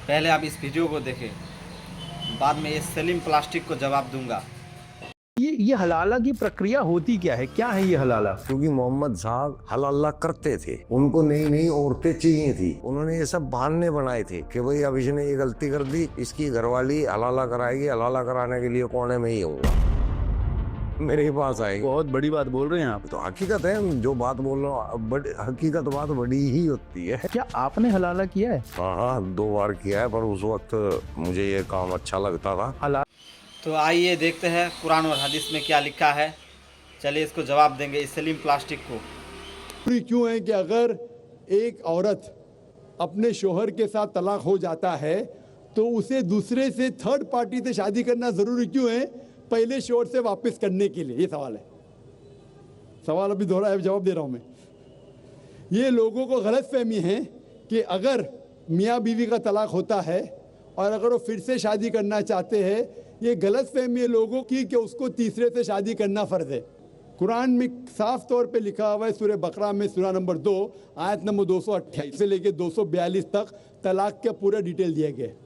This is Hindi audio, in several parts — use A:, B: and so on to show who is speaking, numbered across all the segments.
A: पहले आप इस वीडियो को देखें, बाद में ये सलीम प्लास्टिक को जवाब दूंगा।
B: ये हलाला की प्रक्रिया होती क्या है ये हलाला?
C: क्योंकि मोहम्मद साहब हलाला करते थे, उनको नई नई औरतें चाहिए थी, उन्होंने ये सब बहाने बनाए थे कि भाई अब इसने ये गलती कर दी, इसकी घरवाली हलाला कराएगी, हलाला कराने के लिए कौन है, मैं ही हूँगा, मेरे पास आएगी।
B: बहुत बड़ी बात बोल रहे हैं आप।
C: तो हकीकत है, जो बात बोल रहा हूँ हकीकत बात बड़ी ही होती है।
B: क्या आपने हलाला किया है?
C: हाँ, 2 बार किया है, पर उस वक्त मुझे ये काम अच्छा लगता था।
B: हलाला
A: तो आइए देखते हैं कुरान और हदीस में क्या लिखा है। चलिए इसको जवाब देंगे इस सलीम प्लास्टिक को।
D: क्यों है कि अगर एक औरत अपने शोहर के साथ तलाक हो जाता है तो उसे दूसरे से, थर्ड पार्टी से शादी करना जरूरी क्यों है? पहले शोहर से वापस करने के लिए। ये सवाल है, सवाल अभी दोहरा है, जवाब दे रहा हूं मैं। ये लोगों को गलत फहमी है कि अगर मियाँ बीवी का तलाक होता है और अगर वो फिर से शादी करना चाहते हैं, ये गलत फहमी है लोगों की कि उसको तीसरे से शादी करना फर्ज है। कुरान में साफ तौर पे लिखा हुआ है, सूरह बकरा में सूरा नंबर 2 आयत नंबर 228 से लेके 242 तक तलाक का पूरा डिटेल दिया गया है,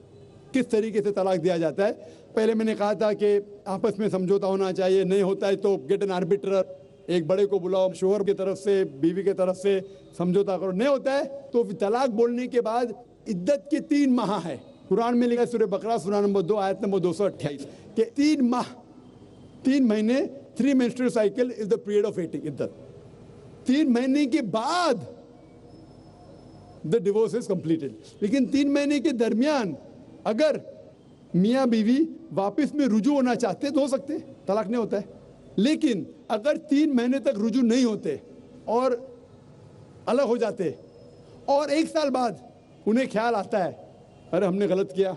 D: किस तरीके से तलाक दिया जाता है। पहले मैंने कहा था कि आपस में समझौता होना चाहिए, नहीं होता है तो गेट एन आर्बिट्रर, एक बड़े को बुलाओ, शोहर की तरफ से बीवी की तरफ से समझौता करो। नहीं होता है तो तलाक बोलने के बाद इद्दत के 3 माह है। कुरान में लिखा सूरह बकरा सूरा नंबर 2 आयत नंबर 228 के 3 माह, 3 महीने, 3 menstrual cycle is the period of waiting इद्दत। 3 महीने के बाद द डिवोर्स इज कंप्लीटेड। लेकिन 3 महीने के दरमियान अगर मियाँ बीवी वापस में रुजू होना चाहते तो हो सकते, तलाक नहीं होता है। लेकिन अगर 3 महीने तक रुजू नहीं होते और अलग हो जाते और 1 साल बाद उन्हें ख्याल आता है अरे हमने गलत किया,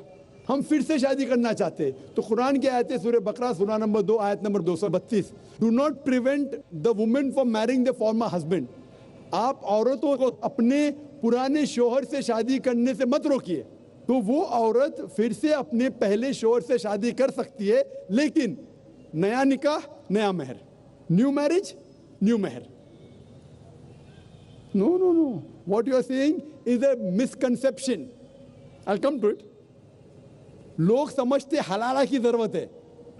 D: हम फिर से शादी करना चाहते, तो कुरान की आयत है सूरह बकरा सूरा नंबर 2 आयत number 232, do not prevent the women from marrying the former husband. आप औरतों को अपने पुराने शोहर से शादी करने से मत रोकिए। तो वो औरत फिर से अपने पहले शोहर से शादी कर सकती है, लेकिन नया निकाह नया मेहर, न्यू मैरिज न्यू मेहर। No no no, what you are saying is a misconception. I come to it. लोग समझते हलाला की जरूरत है,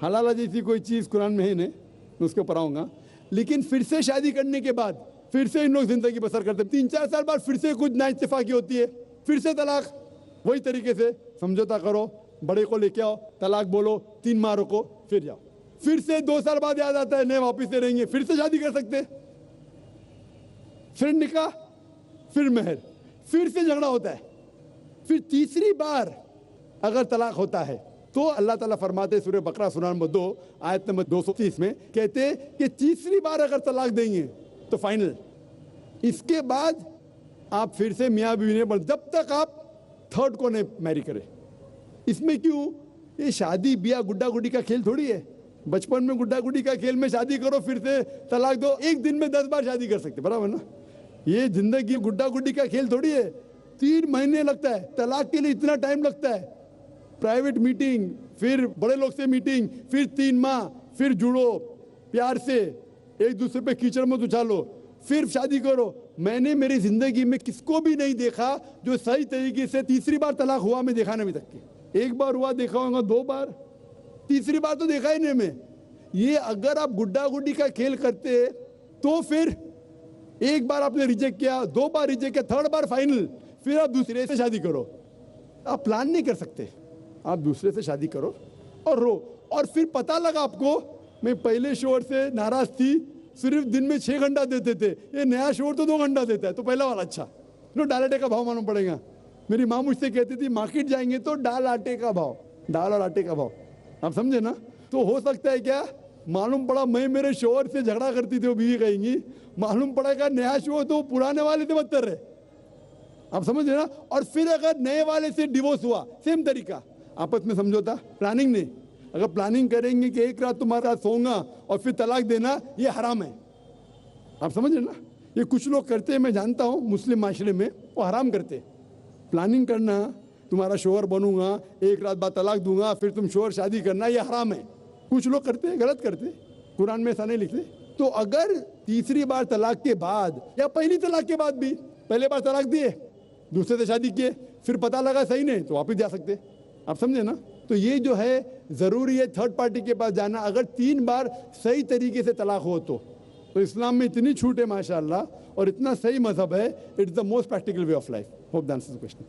D: हलाला जैसी कोई चीज कुरान में है नहीं, मैं उसके ऊपर आऊंगा। लेकिन फिर से शादी करने के बाद फिर से इन लोग जिंदगी बसर करते हैं, 3-4 साल बाद फिर से कुछ नाइत्तेफाकी होती है, फिर से तलाक। वही तरीके से समझौता करो, बड़े को लेके आओ, तलाक बोलो, 3 माह रुको, फिर जाओ, फिर से 2 साल बाद याद आता है नहीं वापिस से रहेंगे, फिर से शादी कर सकते, फिर निकाह, फिर मेहर, फिर से झगड़ा होता है। फिर तीसरी बार अगर तलाक होता है तो अल्लाह ताला फरमाते सूरह बकरा सूरा नंबर 2 आयत नंबर 230 में कहते कि तीसरी बार अगर तलाक देंगे तो फाइनल। इसके बाद आप फिर से मियाँ बीवी ने, जब तक आप थर्ड को नहीं मैरी करें। इसमें क्यों? ये शादी ब्याह गुड्डा गुड्डी का खेल थोड़ी है। बचपन में गुड्डा गुड्डी का खेल में शादी करो फिर से तलाक दो, एक दिन में 10 बार शादी कर सकते, बराबर ना? ये जिंदगी गुड्डा गुड्डी का खेल थोड़ी है। 3 महीने लगता है तलाक के लिए, इतना टाइम लगता है। प्राइवेट मीटिंग, फिर बड़े लोग से मीटिंग, फिर 3 माह, फिर जुड़ो प्यार से, एक दूसरे पे कीचड़ मत उछालो, फिर शादी करो। मैंने मेरी जिंदगी में किसको भी नहीं देखा जो सही तरीके से तीसरी बार तलाक हुआ, मैं देखा नहीं अभी तक के। 1 बार हुआ देखा होगा, 2 बार, तीसरी बार तो देखा ही नहीं मैं। ये अगर आप गुड्डा गुड्डी का खेल करते तो फिर 1 बार आपने रिजेक्ट किया, 2 बार रिजेक्ट किया, 3rd बार फाइनल, फिर आप दूसरे से शादी करो। आप प्लान नहीं कर सकते, आप दूसरे से शादी करो और रो। और फिर पता लगा आपको मैं पहले शोहर से नाराज थी, सिर्फ दिन में 6 घंटा देते थे, ये नया शोहर तो 2 घंटा देता है, तो पहला वाला अच्छा। नो, दाल आटे का भाव मालूम पड़ेगा। मेरी माँ मुझसे कहती थी मार्केट जाएंगे तो दाल आटे का भाव, दाल और आटे का भाव, आप समझे ना? तो हो सकता है क्या, मालूम पड़ा मैं मेरे शोहर से झगड़ा करती थी, वो बीवी कहेंगी, मालूम पड़ेगा नया शोहर तो पुराने वाले से बदतर है, आप समझ रहे ना? और फिर अगर नए वाले से डिवोर्स हुआ, सेम तरीका, आपस में समझौता, प्लानिंग नहीं। अगर प्लानिंग करेंगे कि एक रात तुम्हारे साथ सोऊंगा और फिर तलाक देना, ये हराम है, आप समझ रहे ना? ये कुछ लोग करते हैं, मैं जानता हूँ मुस्लिम माशरे में, वो हराम करते। प्लानिंग करना, तुम्हारा शोहर बनूंगा, एक रात बाद तलाक दूंगा, फिर तुम शोहर शादी करना, ये हराम है। कुछ लोग करते हैं, गलत करते, कुरान में ऐसा नहीं लिखते। तो अगर तीसरी बार तलाक के बाद या पहली तलाक के बाद भी, पहले बार तलाक दिए, दूसरे से शादी किए, फिर पता लगा सही नहीं तो वापस जा सकते, आप समझे ना। तो ये जो है ज़रूरी है थर्ड पार्टी के पास जाना, अगर 3 बार सही तरीके से तलाक हो तो इस्लाम में इतनी छूट है माशाअल्लाह, और इतना सही मजहब है, it's the most practical way of life. Hope that answers the question.